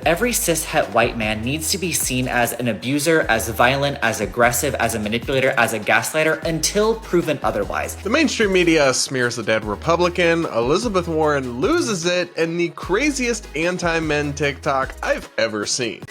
Every cishet white man needs to be seen as an abuser, as violent, as aggressive, as a manipulator, as a gaslighter, until proven otherwise. The mainstream media smears the dead Republican, Elizabeth Warren loses it, and the craziest anti-men TikTok I've ever seen.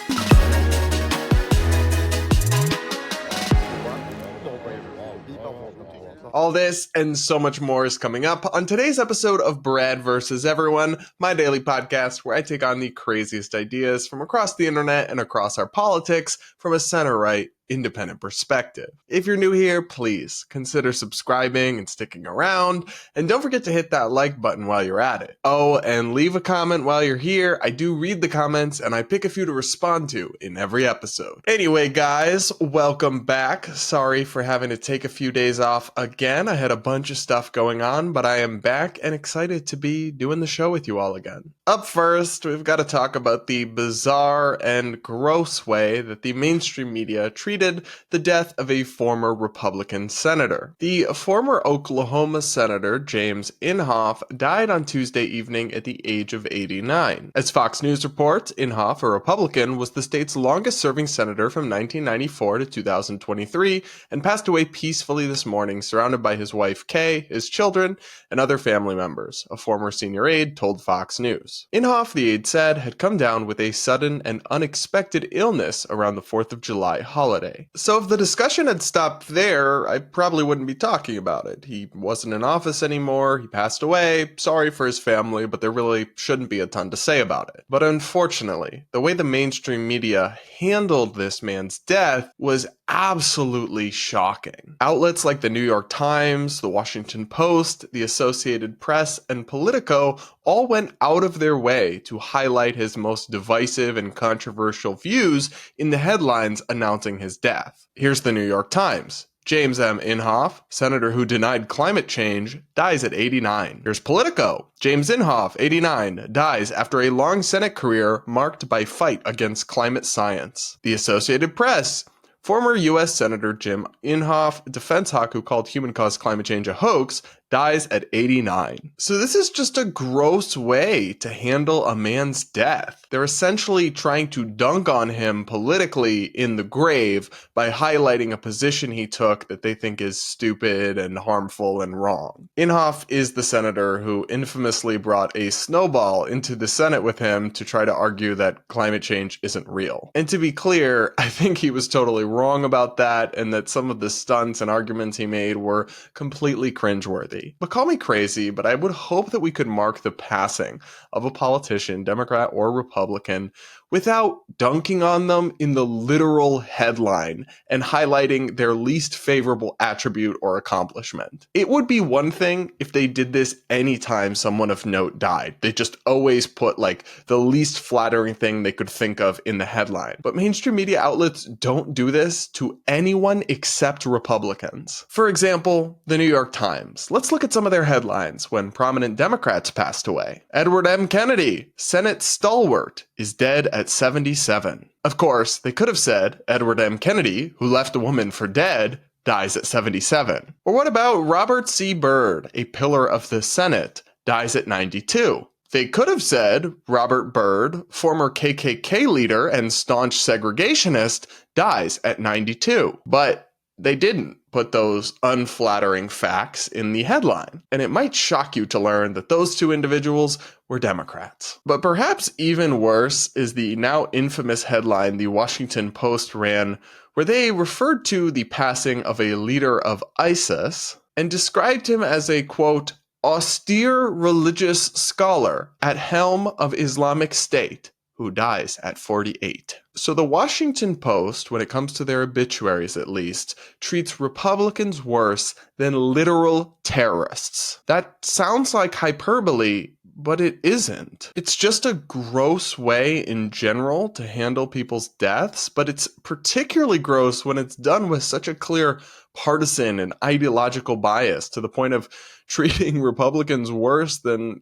All this and so much more is coming up on today's episode of Brad vs. Everyone, my daily podcast where I take on the craziest ideas from across the internet and across our politics from a center-right, independent perspective. If you're new here, please consider subscribing and sticking around, and don't forget to hit that like button while you're at it. Oh, and leave a comment while you're here. I do read the comments, and I pick a few to respond to in every episode. Anyway, guys, welcome back. Sorry for having to take a few days off again. I had a bunch of stuff going on, but I am back and excited to be doing the show with you all again. Up first, we've got to talk about the bizarre and gross way that the mainstream media treated the death of a former Republican senator. The former Oklahoma senator, James Inhofe, died on Tuesday evening at the age of 89. As Fox News reports, Inhofe, a Republican, was the state's longest-serving senator from 1994 to 2023 and passed away peacefully this morning, surrounded by his wife Kay, his children, and other family members, a former senior aide told Fox News. Inhofe, the aide said, had come down with a sudden and unexpected illness around the 4th of July holiday. So if the discussion had stopped there, I probably wouldn't be talking about it. He wasn't in office anymore, he passed away, sorry for his family, but there really shouldn't be a ton to say about it. But unfortunately, the way the mainstream media handled this man's death was absolutely shocking. Outlets like the New York Times, the Washington Post, the Associated Press, and Politico all went out of their way to highlight his most divisive and controversial views in the headlines announcing his death. Here's the New York Times. James M. Inhofe, senator who denied climate change, dies at 89. Here's Politico. James Inhofe, 89, dies after a long Senate career marked by fight against climate science. The Associated Press. Former U.S. Senator Jim Inhofe, defense hawk who called human-caused climate change a hoax, dies at 89. So this is just a gross way to handle a man's death. They're essentially trying to dunk on him politically in the grave by highlighting a position he took that they think is stupid and harmful and wrong. Inhofe is the senator who infamously brought a snowball into the Senate with him to try to argue that climate change isn't real. And to be clear, I think he was totally wrong about that, and that some of the stunts and arguments he made were completely cringeworthy. But call me crazy, but I would hope that we could mark the passing of a politician, Democrat or Republican, without dunking on them in the literal headline and highlighting their least favorable attribute or accomplishment. It would be one thing if they did this anytime someone of note died. They just always put like the least flattering thing they could think of in the headline. But mainstream media outlets don't do this to anyone except Republicans. For example, the New York Times. Let's look at some of their headlines when prominent Democrats passed away. Edward M. Kennedy, Senate stalwart, is dead at 77. Of course, they could have said Edward M. Kennedy, who left a woman for dead, dies at 77. Or what about Robert C. Byrd, a pillar of the Senate, dies at 92? They could have said Robert Byrd, former KKK leader and staunch segregationist, dies at 92. But they didn't put those unflattering facts in the headline. And it might shock you to learn that those two individuals were Democrats. But perhaps even worse is the now infamous headline the Washington Post ran, where they referred to the passing of a leader of ISIS and described him as a, quote, austere religious scholar at helm of Islamic State, who dies at 48. So the Washington Post, when it comes to their obituaries at least, treats Republicans worse than literal terrorists. That sounds like hyperbole, but it isn't. It's just a gross way in general to handle people's deaths, but it's particularly gross when it's done with such a clear partisan and ideological bias to the point of treating Republicans worse than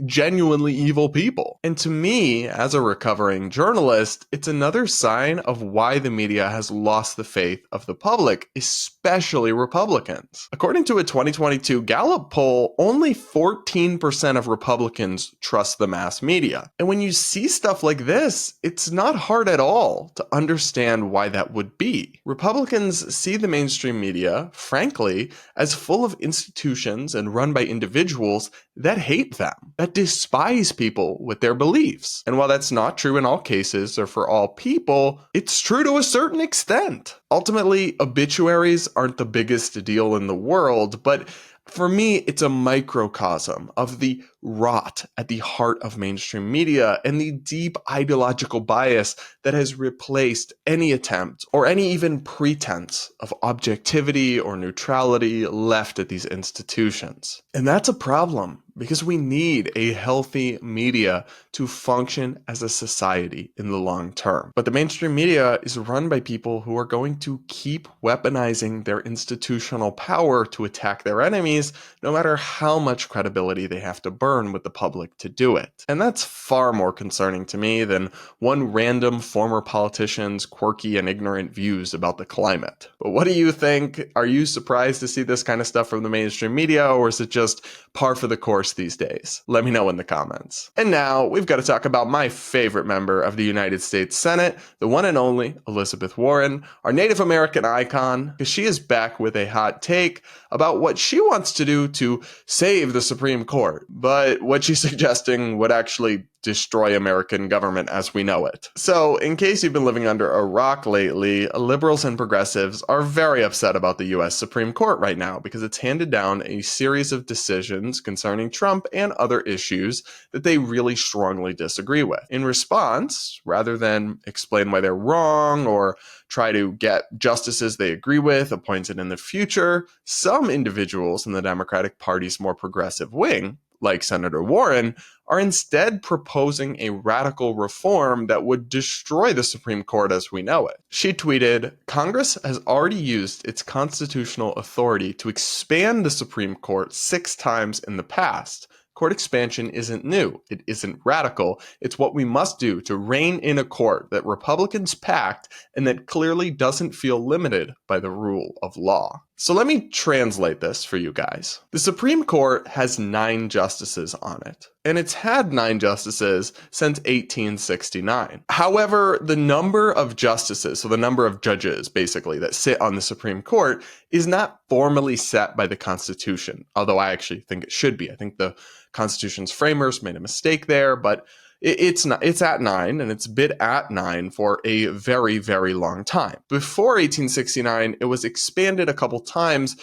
genuinely evil people. And to me, as a recovering journalist, it's another sign of why the media has lost the faith of the public, especially Republicans. According to a 2022 Gallup poll, only 14% of Republicans trust the mass media. And when you see stuff like this, it's not hard at all to understand why that would be. Republicans see the mainstream media, frankly, as full of institutions and run by individuals that hate them, that despise people with their beliefs. And while that's not true in all cases or for all people, it's true to a certain extent. Ultimately, obituaries aren't the biggest deal in the world, but for me, it's a microcosm of the rot at the heart of mainstream media and the deep ideological bias that has replaced any attempt or any even pretense of objectivity or neutrality left at these institutions. And that's a problem because we need a healthy media to function as a society in the long term. But the mainstream media is run by people who are going to keep weaponizing their institutional power to attack their enemies, no matter how much credibility they have to burn with the public to do it. And that's far more concerning to me than one random former politician's quirky and ignorant views about the climate. But what do you think? Are you surprised to see this kind of stuff from the mainstream media, or is it just par for the course these days? Let me know in the comments. And now we've got to talk about my favorite member of the United States Senate, the one and only Elizabeth Warren, our Native American icon, because she is back with a hot take about what she wants to do to save the Supreme Court. But what she's suggesting would actually destroy American government as we know it. So, in case you've been living under a rock lately, liberals and progressives are very upset about the US Supreme Court right now because it's handed down a series of decisions concerning Trump and other issues that they really strongly disagree with. In response, rather than explain why they're wrong or try to get justices they agree with appointed in the future, some individuals in the Democratic Party's more progressive wing, like Senator Warren, are instead proposing a radical reform that would destroy the Supreme Court as we know it. She tweeted, "Congress has already used its constitutional authority to expand the Supreme Court 6 times in the past. Court expansion isn't new. It isn't radical. It's what we must do to rein in a court that Republicans packed and that clearly doesn't feel limited by the rule of law." So let me translate this for you guys. The Supreme Court has 9 justices on it, and it's had 9 justices since 1869. However, the number of justices, so the number of judges basically that sit on the Supreme Court, is not formally set by the Constitution, although I actually think it should be. I think the Constitution's framers made a mistake there, but it's not. It's at 9, and it's been at 9 for a very, very long time. Before 1869, it was expanded a couple times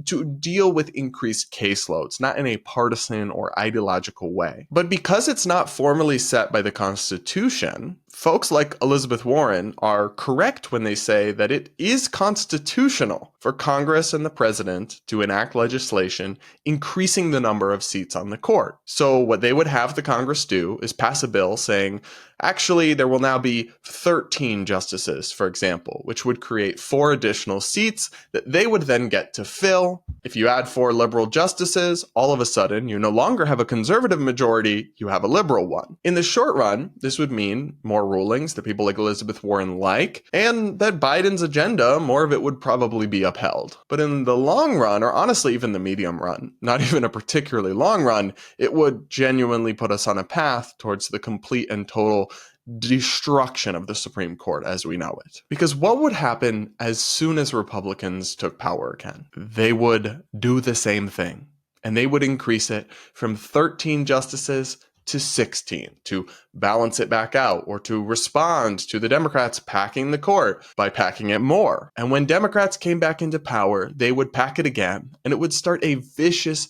to deal with increased caseloads, not in a partisan or ideological way. But because it's not formally set by the Constitution, folks like Elizabeth Warren are correct when they say that it is constitutional for Congress and the president to enact legislation increasing the number of seats on the court. So what they would have the Congress do is pass a bill saying, actually, there will now be 13 justices, for example, which would create 4 additional seats that they would then get to fill. If you add 4 liberal justices, all of a sudden, you no longer have a conservative majority, you have a liberal one. In the short run, this would mean more rulings that people like Elizabeth Warren like, and that Biden's agenda, more of it would probably be upheld. But in the long run, or honestly even the medium run, not even a particularly long run, it would genuinely put us on a path towards the complete and total destruction of the Supreme Court as we know it. Because what would happen as soon as Republicans took power again? They would do the same thing, and they would increase it from 13 justices to 16 to balance it back out or to respond to the Democrats packing the court by packing it more. And when Democrats came back into power, they would pack it again, and it would start a vicious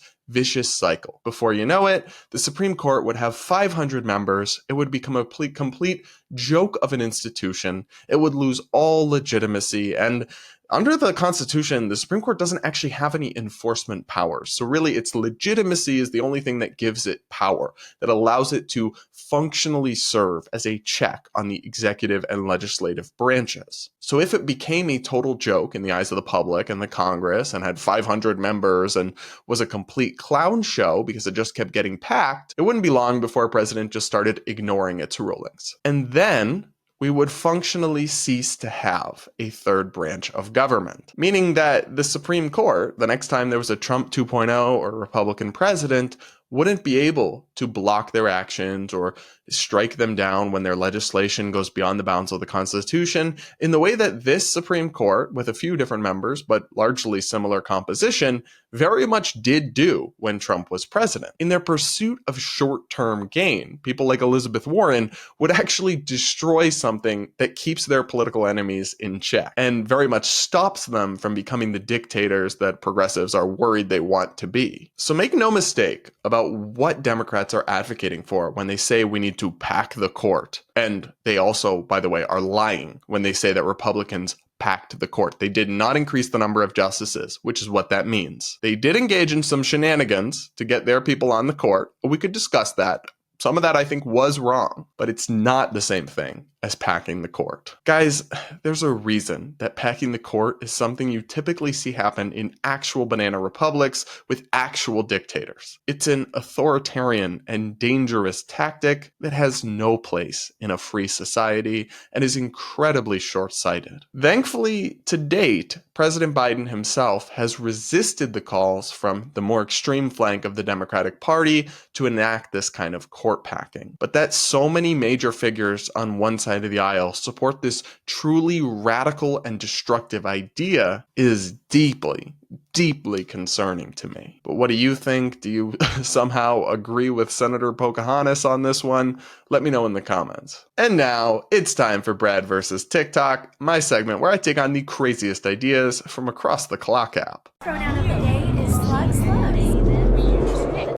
cycle. Before you know it, the Supreme Court would have 500 members. It would become a complete joke of an institution. It would lose all legitimacy, and under the Constitution, the Supreme Court doesn't actually have any enforcement powers. So really, its legitimacy is the only thing that gives it power, that allows it to functionally serve as a check on the executive and legislative branches. So if it became a total joke in the eyes of the public and the Congress and had 500 members and was a complete clown show because it just kept getting packed, it wouldn't be long before a president just started ignoring its rulings. And then we would functionally cease to have a third branch of government, meaning that the Supreme Court, the next time there was a Trump 2.0 or a Republican president, wouldn't be able to block their actions or strike them down when their legislation goes beyond the bounds of the Constitution in the way that this Supreme Court, with a few different members but largely similar composition, very much did do when Trump was president. In their pursuit of short-term gain, people like Elizabeth Warren would actually destroy something that keeps their political enemies in check and very much stops them from becoming the dictators that progressives are worried they want to be. So make no mistake about what Democrats are advocating for when they say we need to pack the court. And they also, by the way, are lying when they say that Republicans packed the court. They did not increase the number of justices, which is what that means. They did engage in some shenanigans to get their people on the court. We could discuss that. Some of that I think was wrong, but it's not the same thing as packing the court. Guys, there's a reason that packing the court is something you typically see happen in actual banana republics with actual dictators. It's an authoritarian and dangerous tactic that has no place in a free society and is incredibly short-sighted. Thankfully, to date, President Biden himself has resisted the calls from the more extreme flank of the Democratic Party to enact this kind of court packing. But that so many major figures on one side of the aisle support this truly radical and destructive idea is deeply, deeply concerning to me. But what do you think? Do you somehow agree with Senator Pocahontas on this one? Let me know in the comments. And now it's time for Brad versus TikTok, my segment where I take on the craziest ideas from across the clock app. Pronoun of the day is slugs.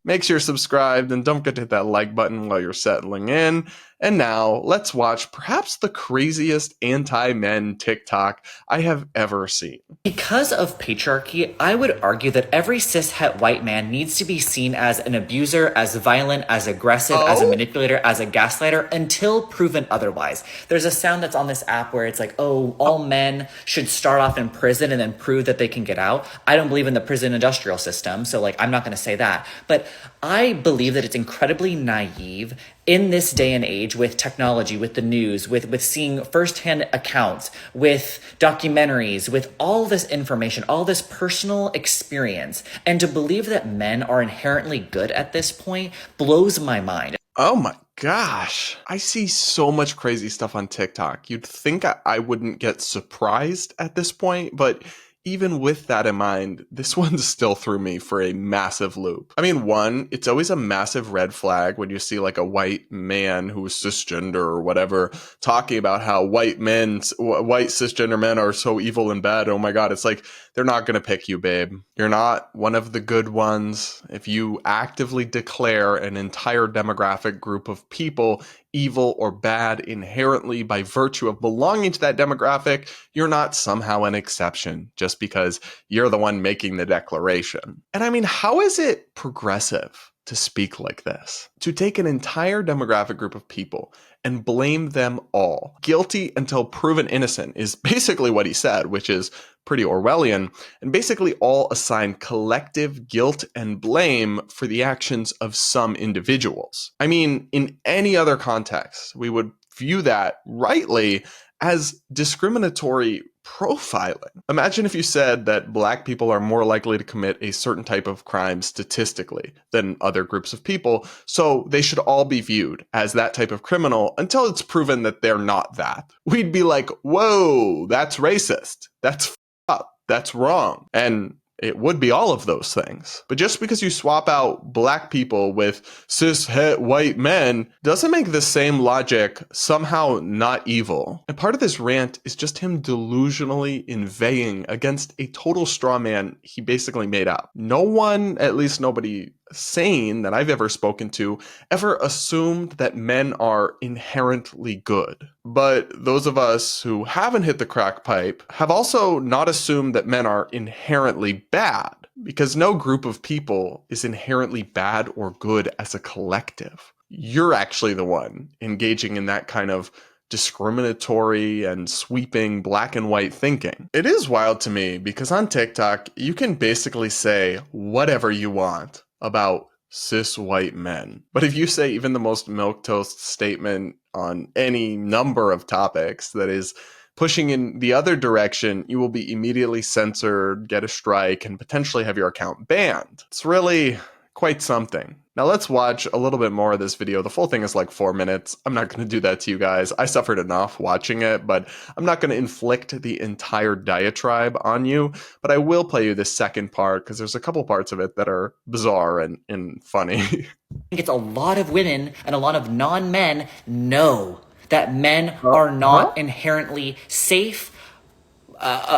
Make sure you're subscribed and don't forget to hit that like button while you're settling in. And now let's watch perhaps the craziest anti-men TikTok I have ever seen. Because of patriarchy, I would argue that every cishet white man needs to be seen as an abuser, as violent, as aggressive, as a manipulator, as a gaslighter, until proven otherwise. There's a sound that's on this app where it's like, oh, all men should start off in prison and then prove that they can get out. I don't believe in the prison industrial system, so I'm not going to say that. But I believe that it's incredibly naive in this day and age with technology, with the news, with seeing firsthand accounts, with documentaries, with all this information, all this personal experience, and to believe that men are inherently good at this point blows my mind. Oh my gosh. I see so much crazy stuff on TikTok. You'd think I wouldn't get surprised at this point, but even with that in mind, this one still threw me for a massive loop. I mean, one, it's always a massive red flag when you see a white man who is cisgender or whatever talking about how white cisgender men are so evil and bad. Oh my God, it's like, they're not going to pick you, babe. You're not one of the good ones. If you actively declare an entire demographic group of people evil or bad inherently by virtue of belonging to that demographic, you're not somehow an exception just because you're the one making the declaration. And I mean, how is it progressive to speak like this? To take an entire demographic group of people and blame them all. Guilty until proven innocent is basically what he said, which is pretty Orwellian, and basically all assign collective guilt and blame for the actions of some individuals. I mean, in any other context, we would view that rightly as discriminatory profiling. Imagine if you said that Black people are more likely to commit a certain type of crime statistically than other groups of people, so they should all be viewed as that type of criminal until it's proven that they're not that. We'd be like, whoa, that's racist. That's f***ed up. That's wrong. And it would be all of those things. But just because you swap out Black people with cis-het white men doesn't make the same logic somehow not evil. And part of this rant is just him delusionally inveighing against a total straw man he basically made up. No one, at least nobody sane that I've ever spoken to ever assumed that men are inherently good. But those of us who haven't hit the crack pipe have also not assumed that men are inherently bad, because no group of people is inherently bad or good as a collective. You're actually the one engaging in that kind of discriminatory and sweeping black and white thinking. It is wild to me because on TikTok, you can basically say whatever you want about cis white men. But if you say even the most milquetoast statement on any number of topics that is pushing in the other direction, you will be immediately censored, get a strike, and potentially have your account banned. It's really quite something. Now let's watch a little bit more of this video. The full thing is like 4 minutes. I'm not going to do that to you guys. I suffered enough watching it, but I'm not going to inflict the entire diatribe on you. But I will play you this second part because there's a couple parts of it that are bizarre and funny. I think it's a lot of women and a lot of non-men know that men are not inherently safe,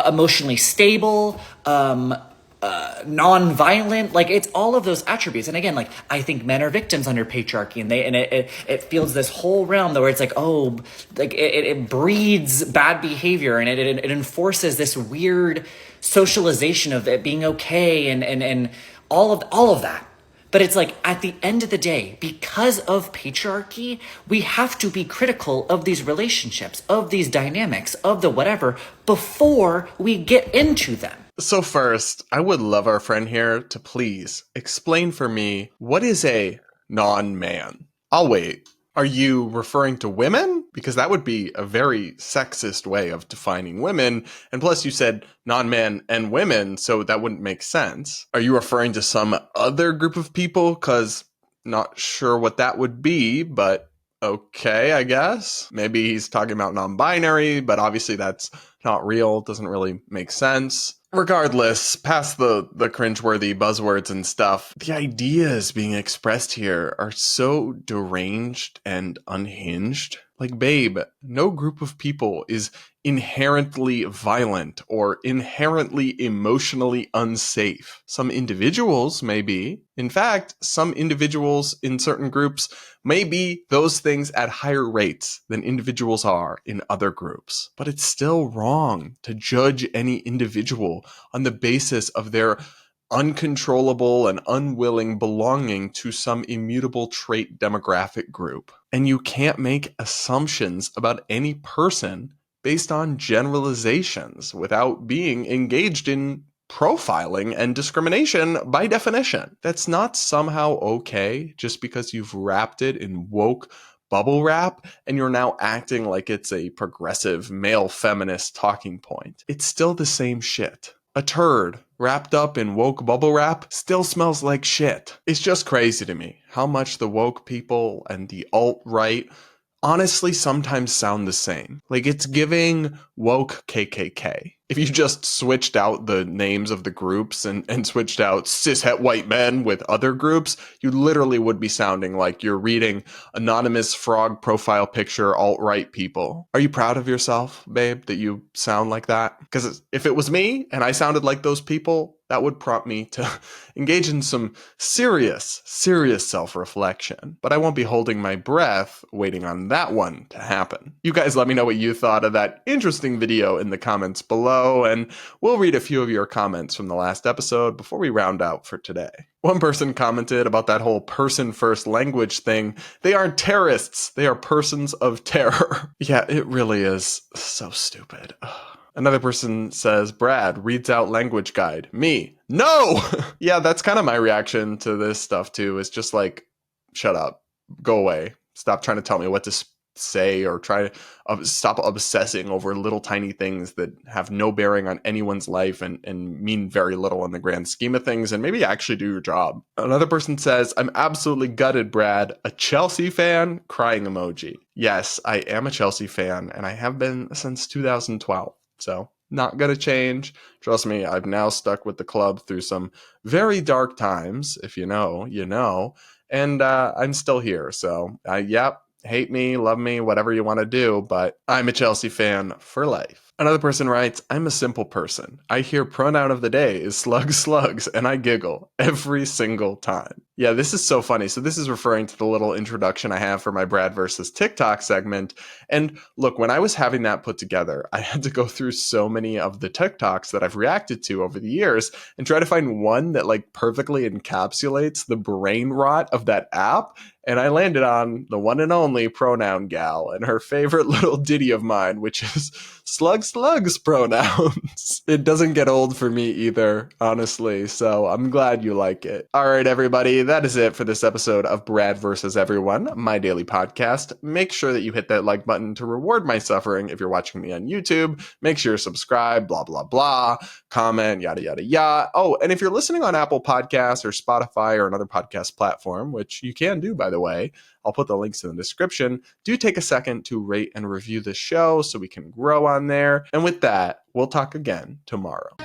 emotionally stable, non-violent. Like, it's all of those attributes. And again, like, I think men are victims under patriarchy, and it feels this whole realm where it's like, oh, like it breeds bad behavior, and it enforces this weird socialization of it being okay, and all of that. But it's like, at the end of the day, because of patriarchy, we have to be critical of these relationships, of these dynamics, of the whatever, before we get into them. So first, I would love our friend here to please explain for me, what is a non-man? I'll wait. Are you referring to women? Because that would be a very sexist way of defining women. And plus you said non-men and women, so that wouldn't make sense. Are you referring to some other group of people? Because not sure what that would be, but okay, I guess. Maybe he's talking about non-binary, but obviously that's not real. Doesn't really make sense. Regardless, past the cringeworthy buzzwords and stuff, the ideas being expressed here are so deranged and unhinged. Like, babe, no group of people is inherently violent or inherently emotionally unsafe. Some individuals may be. In fact, some individuals in certain groups may be those things at higher rates than individuals are in other groups. But it's still wrong to judge any individual on the basis of their uncontrollable and unwilling belonging to some immutable trait demographic group. And you can't make assumptions about any person based on generalizations without being engaged in profiling and discrimination by definition. That's not somehow okay just because you've wrapped it in woke bubble wrap and you're now acting like it's a progressive male feminist talking point. It's still the same shit. A turd wrapped up in woke bubble wrap still smells like shit. It's just crazy to me how much the woke people and the alt-right honestly sometimes sound the same. Like, it's giving woke KKK. If you just switched out the names of the groups and switched out cishet white men with other groups, you literally would be sounding like you're reading anonymous frog profile picture alt-right people. Are you proud of yourself, babe, that you sound like that? Because if it was me and I sounded like those people, that would prompt me to engage in some serious self-reflection. But I won't be holding my breath waiting on that one to happen. You guys let me know what you thought of that interesting video in the comments below, and we'll read a few of your comments from the last episode before we round out for today. One person commented about that whole person-first language thing. They aren't terrorists. They are persons of terror. Yeah, it really is so stupid. Another person says, Brad reads out language guide. Me, no! Yeah, that's kind of my reaction to this stuff too. It's just like, shut up, go away. Stop trying to tell me what to say, or try to stop obsessing over little tiny things that have no bearing on anyone's life and mean very little in the grand scheme of things, and maybe actually do your job. Another person says, I'm absolutely gutted, Brad. A Chelsea fan? Crying emoji. Yes, I am a Chelsea fan, and I have been since 2012. So, not gonna change. Trust me, I've now stuck with the club through some very dark times. If you know, you know. And I'm still here. So, yep, hate me, love me, whatever you want to do. But I'm a Chelsea fan for life. Another person writes, I'm a simple person. I hear pronoun of the day is slugs, and I giggle every single time. Yeah, this is so funny. So this is referring to the little introduction I have for my Brad versus TikTok segment. And look, when I was having that put together, I had to go through so many of the TikToks that I've reacted to over the years and try to find one that like perfectly encapsulates the brain rot of that app. And I landed on the one and only pronoun gal and her favorite little ditty of mine, which is slugs pronouns. It doesn't get old for me either, honestly. So I'm glad you like it. All right, everybody. That is it for this episode of Brad versus Everyone, my daily podcast. Make sure that you hit that like button to reward my suffering if you're watching me on YouTube. Make sure you subscribe, blah, blah, blah, comment, yada, yada, yada. Oh, and if you're listening on Apple Podcasts or Spotify or another podcast platform, which you can do, by the way, I'll put the links in the description. Do take a second to rate and review the show so we can grow on there. And with that, we'll talk again tomorrow.